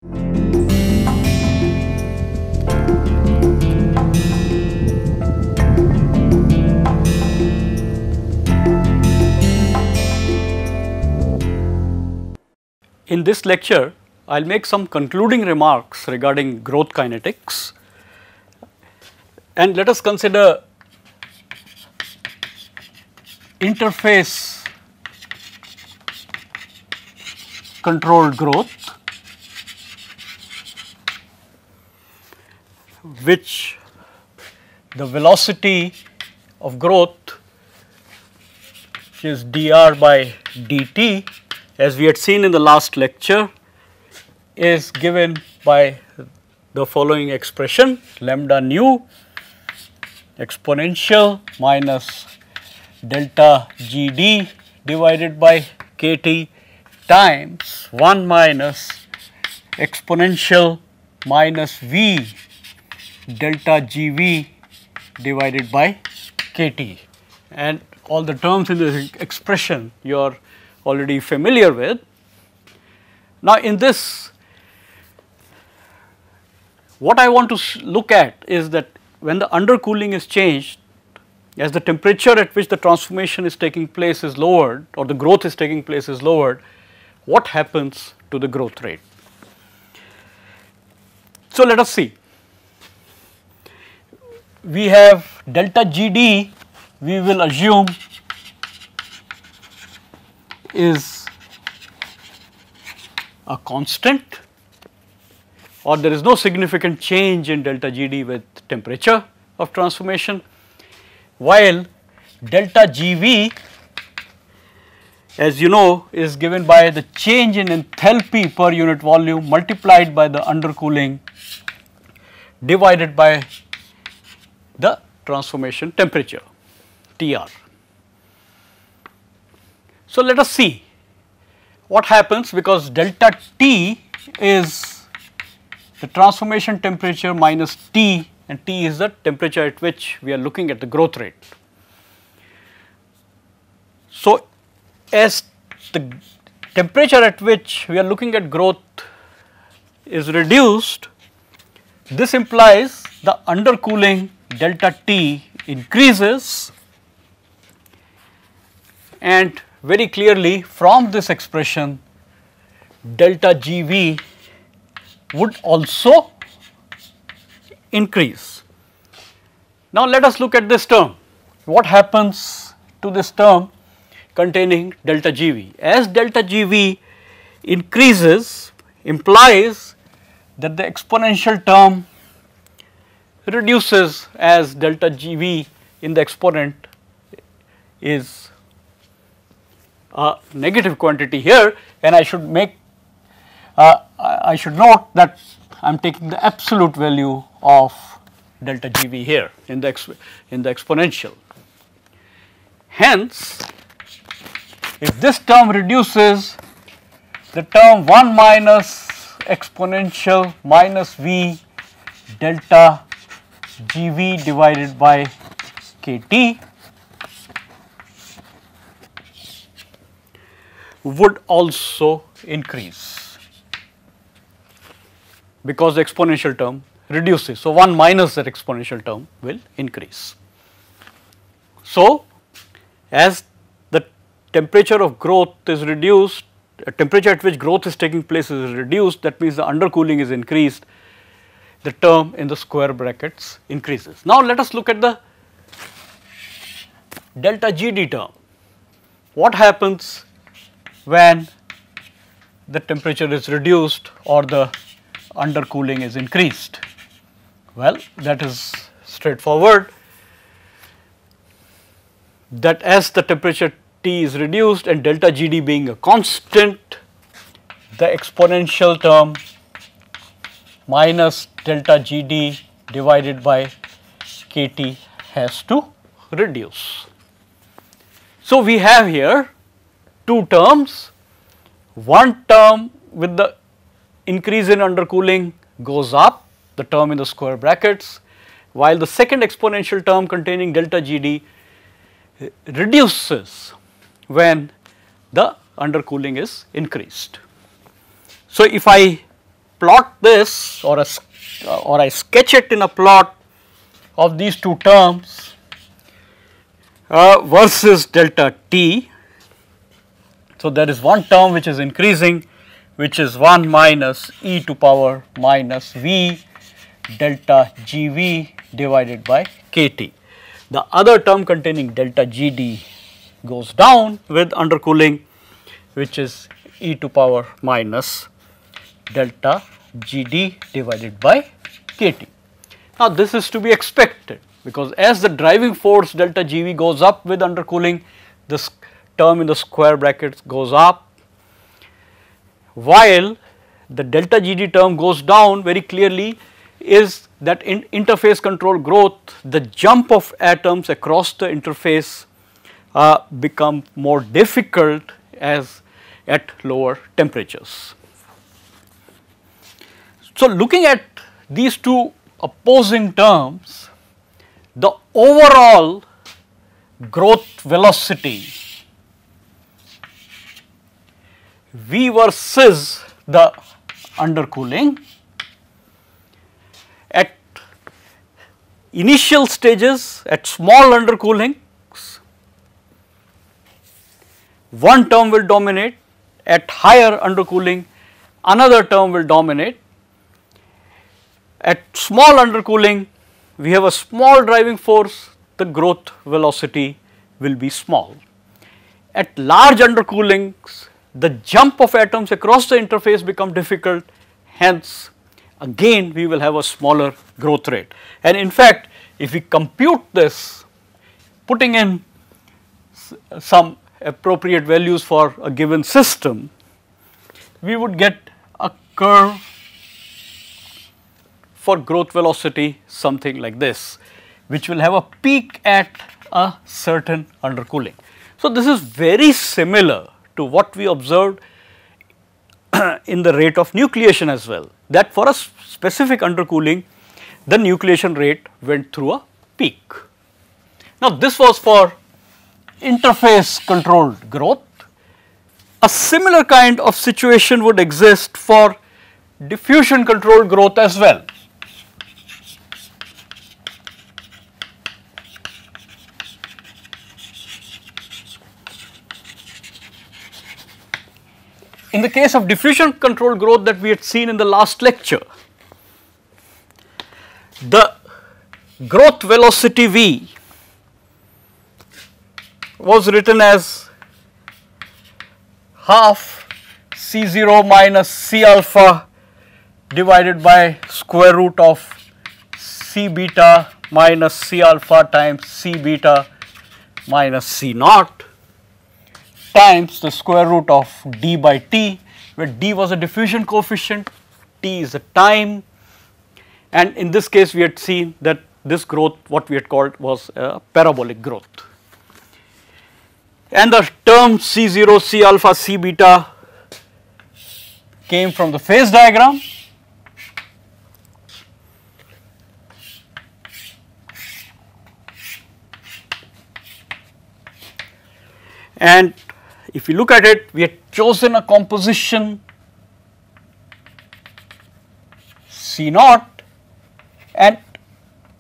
In this lecture, I will make some concluding remarks regarding growth kinetics, and let us consider interface controlled growth, which the velocity of growth is dr by dt, as we had seen in the last lecture, is given by the following expression: lambda nu exponential minus delta gd divided by kt times 1 minus exponential minus v delta gv divided by kt, and all the terms in this expression you are already familiar with. Now, in this, what I want to look at is that when the undercooling is changed, as the temperature at which the transformation is taking place is lowered, or the growth is taking place is lowered, what happens to the growth rate? So, let us see. We have delta GD, we will assume is a constant, or there is no significant change in delta GD with temperature of transformation, while delta GV, as you know, is given by the change in enthalpy per unit volume multiplied by the undercooling divided by the transformation temperature Tr. So, let us see what happens, because delta T is the transformation temperature minus T, and T is the temperature at which we are looking at the growth rate. So, as the temperature at which we are looking at growth is reduced, this implies the undercooling delta T increases, and very clearly from this expression delta GV would also increase. Now, let us look at this term. What happens to this term containing delta GV? As delta GV increases, implies that the exponential term reduces as delta GV in the exponent is a negative quantity here, and I should make I should note that I am taking the absolute value of delta GV here in the exponential. Hence, if this term reduces, the term 1 minus exponential minus v delta GV divided by KT would also increase, because the exponential term reduces. So, 1 minus that exponential term will increase. So, as the temperature of growth is reduced, temperature at which growth is taking place is reduced, that means the undercooling is increased, the term in the square brackets increases. Now, let us look at the delta GD term. What happens when the temperature is reduced or the undercooling is increased? Well, that is straightforward, that as the temperature T is reduced and delta GD being a constant, the exponential term minus delta GD divided by KT has to reduce. So, we have here two terms. One term with the increase in undercooling goes up, the term in the square brackets, while the second exponential term containing delta GD reduces when the undercooling is increased. So, if I plot this or I sketch it in a plot of these two terms versus delta t. So, there is one term which is increasing, which is 1 minus e to power minus v delta gv divided by kt. The other term containing delta gd goes down with undercooling, which is e to power minus delta gd divided by kt. Now, this is to be expected, because as the driving force delta gv goes up with undercooling, this term in the square brackets goes up, while the delta gd term goes down. Very clearly is that in interface control growth, the jump of atoms across the interface become more difficult as at lower temperatures. So, looking at these two opposing terms, the overall growth velocity V versus the undercooling at initial stages, at small undercooling, one term will dominate. At higher undercooling, another term will dominate. At small undercooling, we have a small driving force, the growth velocity will be small. At large undercoolings, the jump of atoms across the interface become difficult, hence again we will have a smaller growth rate. And in fact, if we compute this, putting in some appropriate values for a given system, we would get a curve for growth velocity something like this, which will have a peak at a certain undercooling. So, this is very similar to what we observed in the rate of nucleation as well, that for a specific undercooling, the nucleation rate went through a peak. Now, this was for interface controlled growth. A similar kind of situation would exist for diffusion controlled growth as well. In the case of diffusion controlled growth that we had seen in the last lecture, the growth velocity V was written as half C0 minus C alpha divided by square root of C beta minus C alpha times C beta minus C naught times the square root of d by t, where d was a diffusion coefficient, t is a time, and in this case we had seen that this growth, what we had called, was a parabolic growth. And the term C0, C alpha, C beta came from the phase diagram. And if you look at it, we had chosen a composition C naught and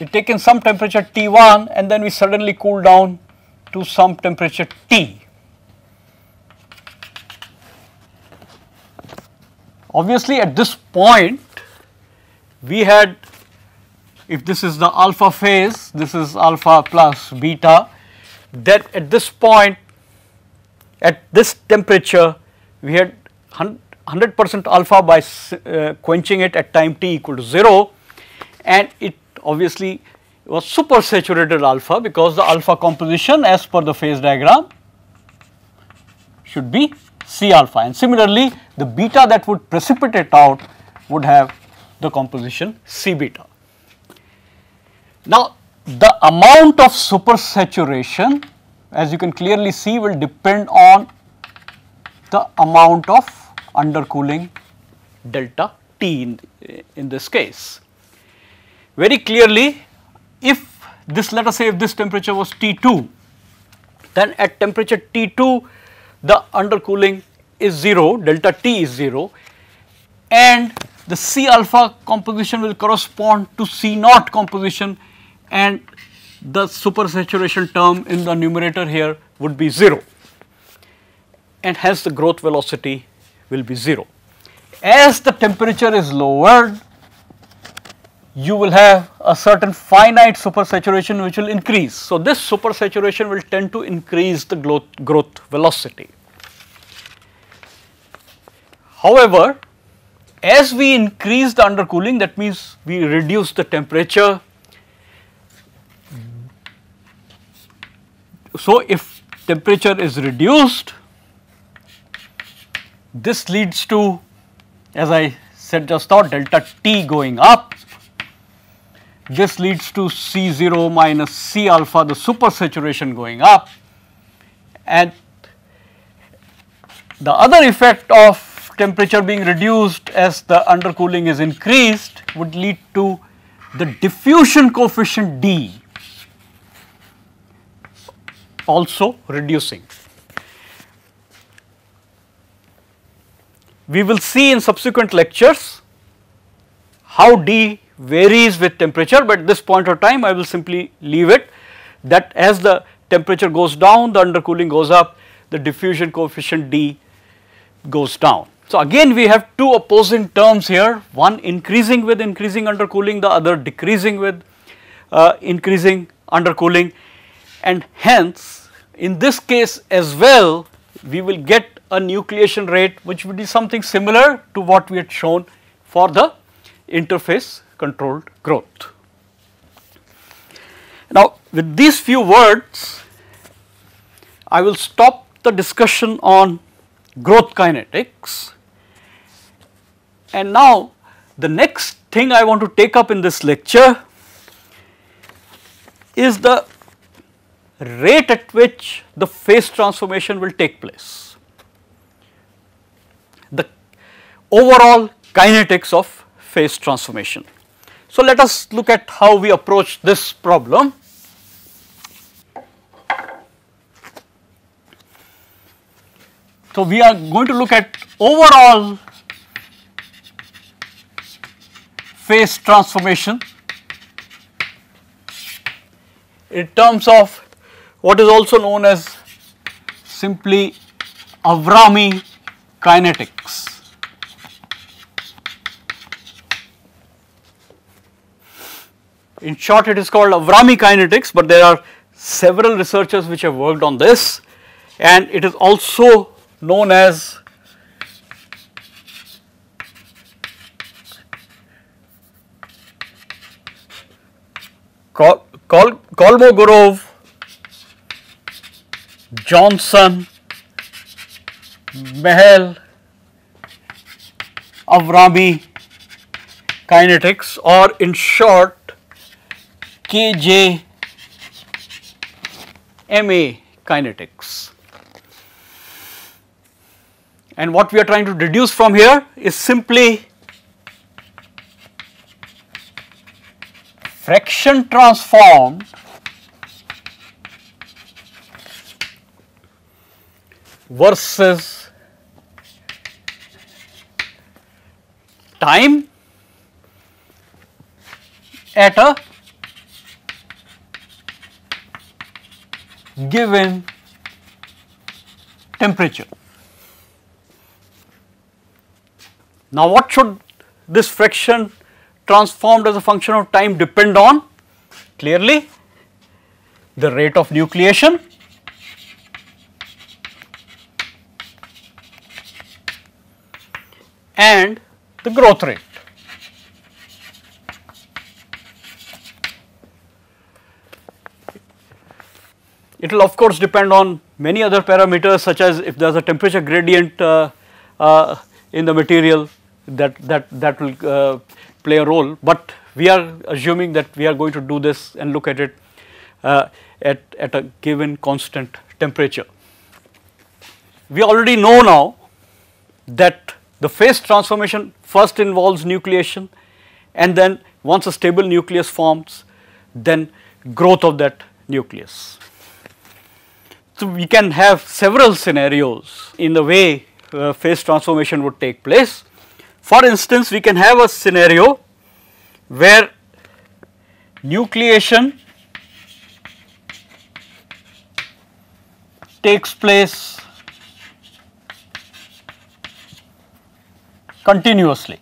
we taken some temperature T1 and then we suddenly cool down to some temperature T. Obviously, at this point we had, if this is the alpha phase, this is alpha plus beta, that at this point, at this temperature, we had 100% alpha by quenching it at time t equal to 0, and it obviously was supersaturated alpha, because the alpha composition as per the phase diagram should be C alpha, and similarly the beta that would precipitate out would have the composition C beta. Now, the amount of supersaturation, as you can clearly see, will depend on the amount of undercooling delta T in this case. Very clearly, if this, let us say if this temperature was T2, then at temperature T2 the undercooling is 0, delta T is 0, and the C alpha composition will correspond to C naught composition, and the supersaturation term in the numerator here would be 0, and hence the growth velocity will be 0. As the temperature is lowered, you will have a certain finite supersaturation which will increase. So, this supersaturation will tend to increase the growth velocity. However, as we increase the undercooling, that means we reduce the temperature. So, if temperature is reduced, this leads to, as I said just now, delta T going up. This leads to C0 minus C alpha, the supersaturation going up, and the other effect of temperature being reduced as the undercooling is increased would lead to the diffusion coefficient D also reducing. We will see in subsequent lectures how D varies with temperature, but at this point of time I will simply leave it that as the temperature goes down, the undercooling goes up, the diffusion coefficient D goes down. So, again we have two opposing terms here, one increasing with increasing undercooling, the other decreasing with increasing undercooling, and hence in this case as well we will get a nucleation rate which would be something similar to what we had shown for the interface controlled growth. Now, with these few words, I will stop the discussion on growth kinetics, and now the next thing I want to take up in this lecture is the rate at which the phase transformation will take place, the overall kinetics of phase transformation. So, let us look at how we approach this problem. So, we are going to look at overall phase transformation in terms of what is also known as simply Avrami kinetics. In short, it is called Avrami kinetics, but there are several researchers which have worked on this, and it is also known as Kolmogorov, Johnson, Mahel, Avrami kinetics, or in short KJMA kinetics. And what we are trying to deduce from here is simply fraction transformed versus time at a given temperature. Now, what should this fraction transformed as a function of time depend on? Clearly, the rate of nucleation and the growth rate. It will of course depend on many other parameters, such as if there is a temperature gradient in the material, that will play a role, but we are assuming that we are going to do this and look at it at a given constant temperature. We already know now that the phase transformation first involves nucleation, and then once a stable nucleus forms, then growth of that nucleus. So, we can have several scenarios in the way phase transformation would take place. For instance, we can have a scenario where nucleation takes place continuously.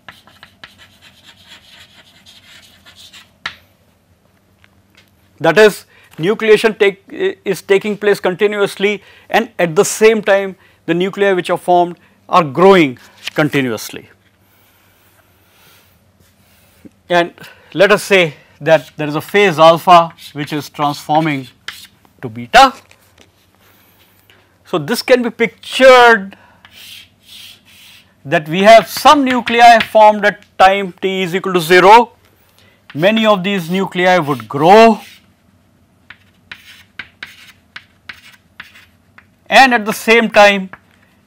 That is, nucleation is taking place continuously, and at the same time the nuclei which are formed are growing continuously. And let us say that there is a phase alpha which is transforming to beta. So, this can be pictured that we have some nuclei formed at time t is equal to 0. Many of these nuclei would grow, and at the same time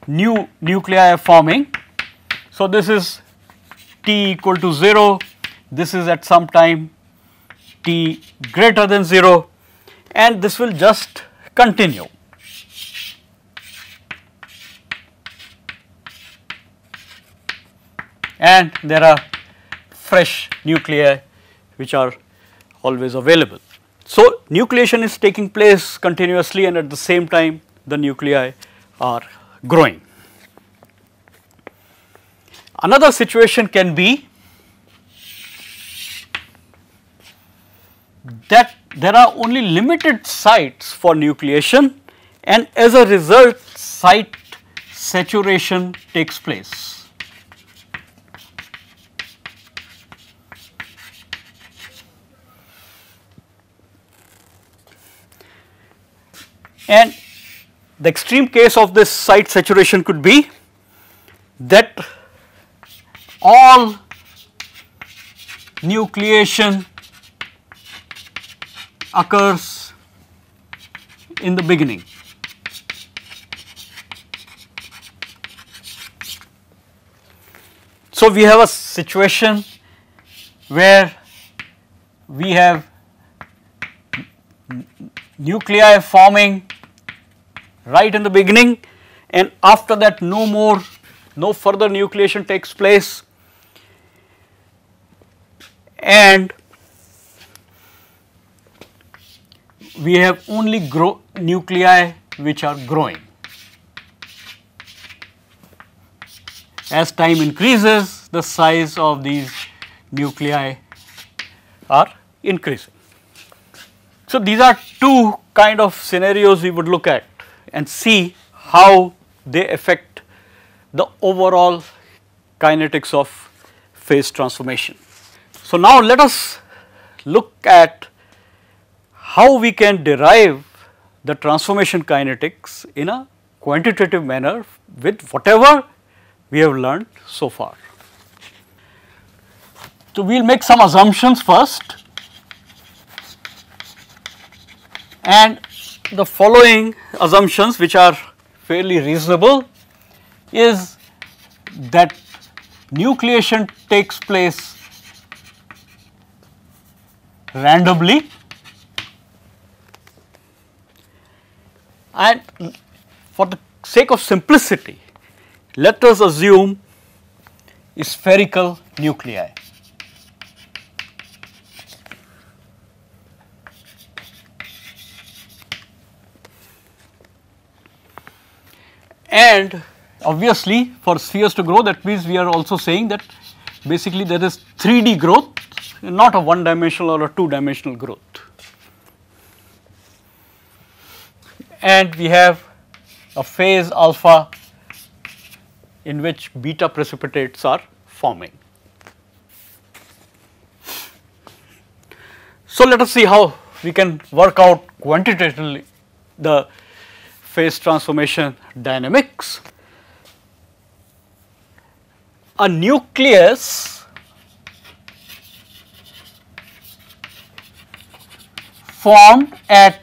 new nuclei are forming. So, this is t equal to 0, this is at some time t greater than 0, and this will just continue. And there are fresh nuclei which are always available. So, nucleation is taking place continuously, and at the same time the nuclei are growing. Another situation can be that there are only limited sites for nucleation, and as a result site saturation takes place. And the extreme case of this site saturation could be that all nucleation occurs in the beginning. So, we have a situation where we have nuclei forming right in the beginning, and after that no further nucleation takes place, and we have only nuclei which are growing. As time increases, the size of these nuclei are increasing. So, these are two kind of scenarios we would look at and see how they affect the overall kinetics of phase transformation. So, now let us look at how we can derive the transformation kinetics in a quantitative manner with whatever we have learned so far. So, we will make some assumptions first, and the following assumptions, which are fairly reasonable, is that nucleation takes place randomly, and for the sake of simplicity, let us assume spherical nuclei. And obviously, for spheres to grow, that means we are also saying that basically there is 3D growth, not a one dimensional or a two dimensional growth. And we have a phase alpha in which beta precipitates are forming. So, let us see how we can work out quantitatively the phase transformation dynamics. A nucleus formed at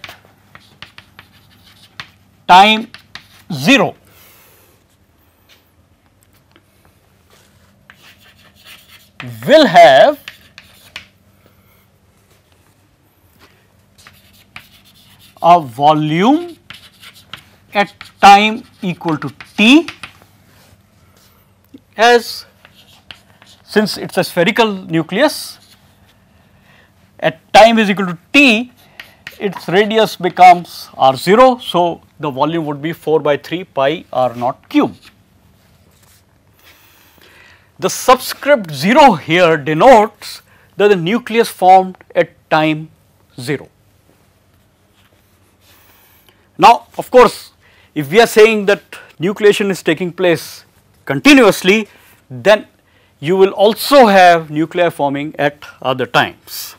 time 0 will have a volume at time equal to t as since it is a spherical nucleus, at time is equal to t, its radius becomes r0. So, the volume would be 4 by 3 pi r naught cube. The subscript 0 here denotes that the nucleus formed at time 0. Now, of course, if we are saying that nucleation is taking place continuously, then you will also have nuclei forming at other times.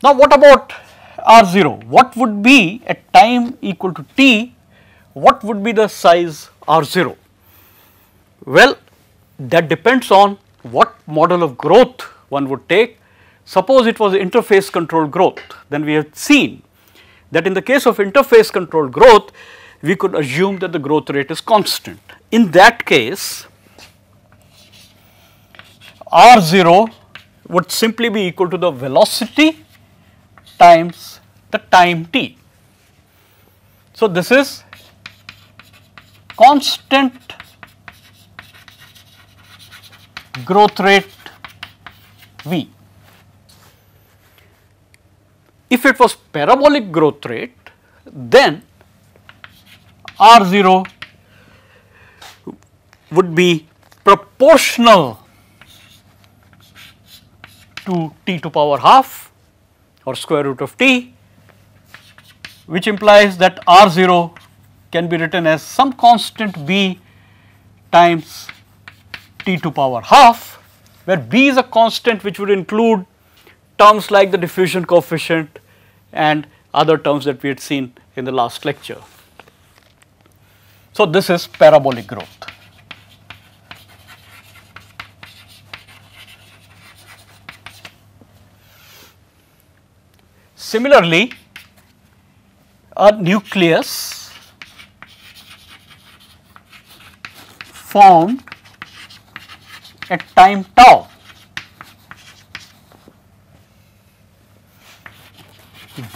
Now, what about R0? What would be at time equal to t, what would be the size R0? Well, that depends on what model of growth one would take. Suppose it was interface controlled growth, then we have seen that in the case of interface controlled growth, we could assume that the growth rate is constant. In that case, R0 would simply be equal to the velocity times the time t. So, this is constant growth rate v. If it was parabolic growth rate, then R0 would be proportional to t to power half or square root of t, which implies that R0 can be written as some constant b times t to power half, where b is a constant which would include terms like the diffusion coefficient and other terms that we had seen in the last lecture. So, this is parabolic growth. Similarly, a nucleus formed at time tau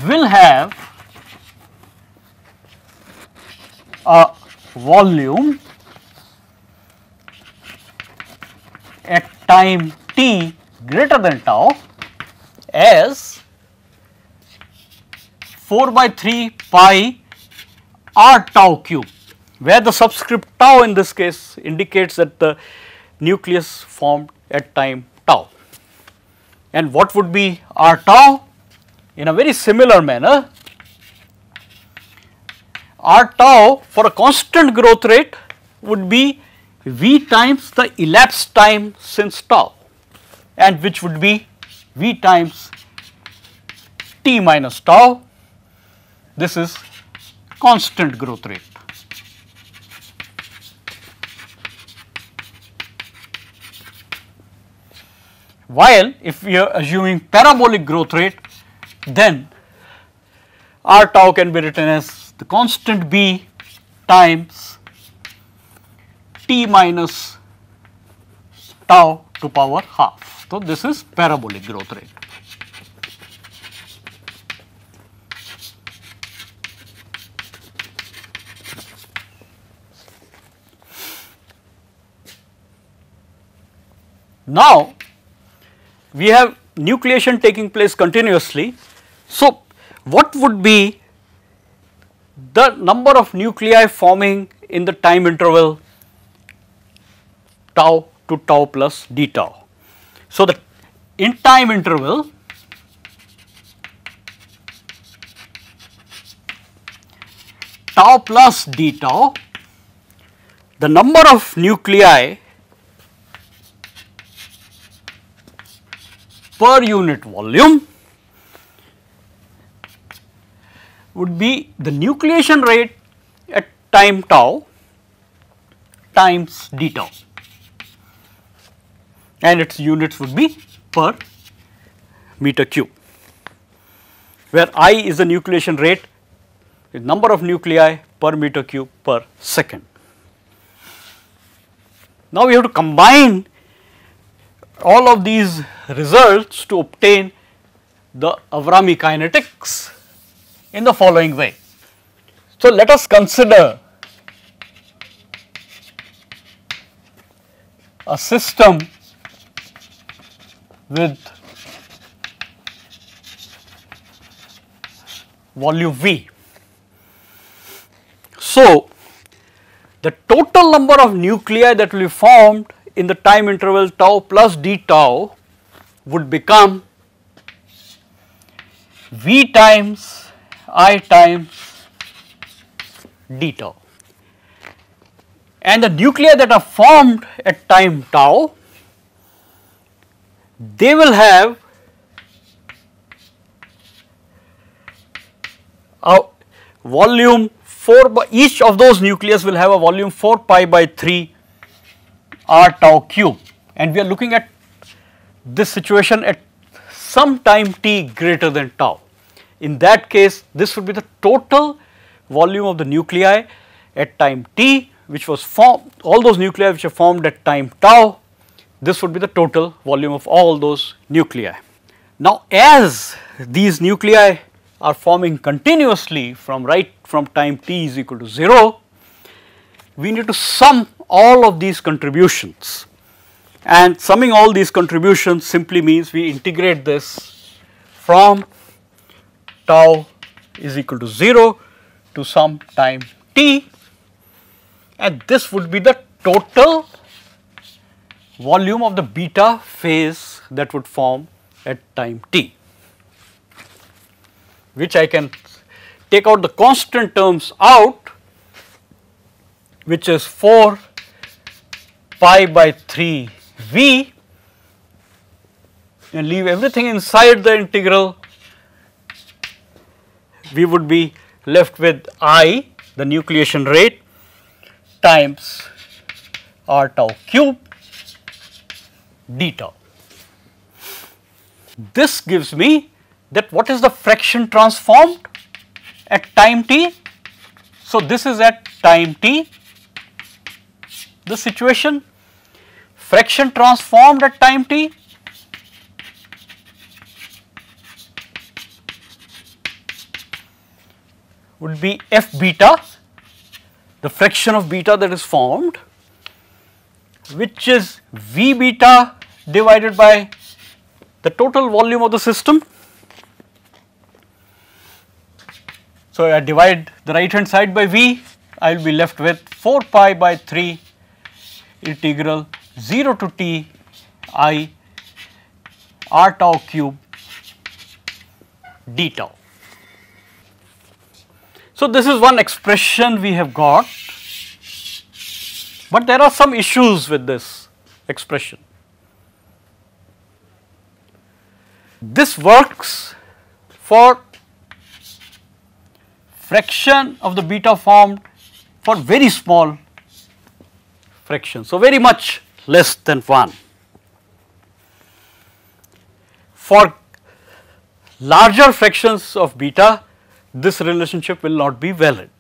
will have a volume at time t greater than tau as 4 by 3 pi r tau cube, where the subscript tau in this case indicates that the nucleus formed at time tau. And what would be r tau? In a very similar manner, r tau for a constant growth rate would be v times the elapsed time since tau, and which would be v times t minus tau. This is constant growth rate. While if we are assuming parabolic growth rate, then r tau can be written as the constant b times t minus tau to power half. So, this is parabolic growth rate. Now, we have nucleation taking place continuously. So, what would be the number of nuclei forming in the time interval tau to tau plus d tau? So, the in time interval tau plus d tau, the number of nuclei per unit volume would be the nucleation rate at time tau times d tau, and its units would be per meter cube, where I is the nucleation rate with number of nuclei per meter cube per second. Now, we have to combine all of these results to obtain the Avrami kinetics in the following way. So, let us consider a system with volume V. So, the total number of nuclei that will be formed in the time interval tau plus d tau would become V times I times d tau, and the nuclei that are formed at time tau, they will have a volume 4 by, each of those nucleus will have a volume 4 pi by 3 r tau cube, and we are looking at this situation at some time t greater than tau. In that case, this would be the total volume of the nuclei at time t, which was formed, all those nuclei which are formed at time tau, this would be the total volume of all those nuclei. Now, as these nuclei are forming continuously from time t is equal to 0, we need to sum all of these contributions, and summing all these contributions simply means we integrate this from tau is equal to 0 to some time t, and this would be the total volume of the beta phase that would form at time t, which I can take out the constant terms out, which is 4 pi by 3 v, and leave everything inside the integral. We would be left with I, the nucleation rate, times r tau cube d tau. This gives me that what is the fraction transformed at time t. So, this is at time t, the situation. Fraction transformed at time t would be f beta, the fraction of beta that is formed, which is v beta divided by the total volume of the system. So, I divide the right hand side by v, I will be left with 4 pi by 3 integral 0 to t I r tau cube d tau. So, this is one expression we have got, but there are some issues with this expression. This works for fraction of the beta formed for very small fractions, so very much less than 1. For larger fractions of beta, this relationship will not be valid.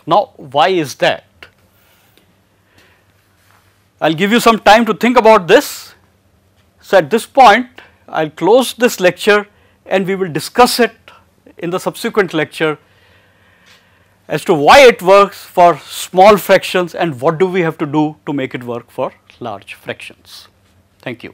Now, why is that? I will give you some time to think about this. So, at this point, I will close this lecture and we will discuss it in the subsequent lecture as to why it works for small fractions and what do we have to do to make it work for large fractions. Thank you.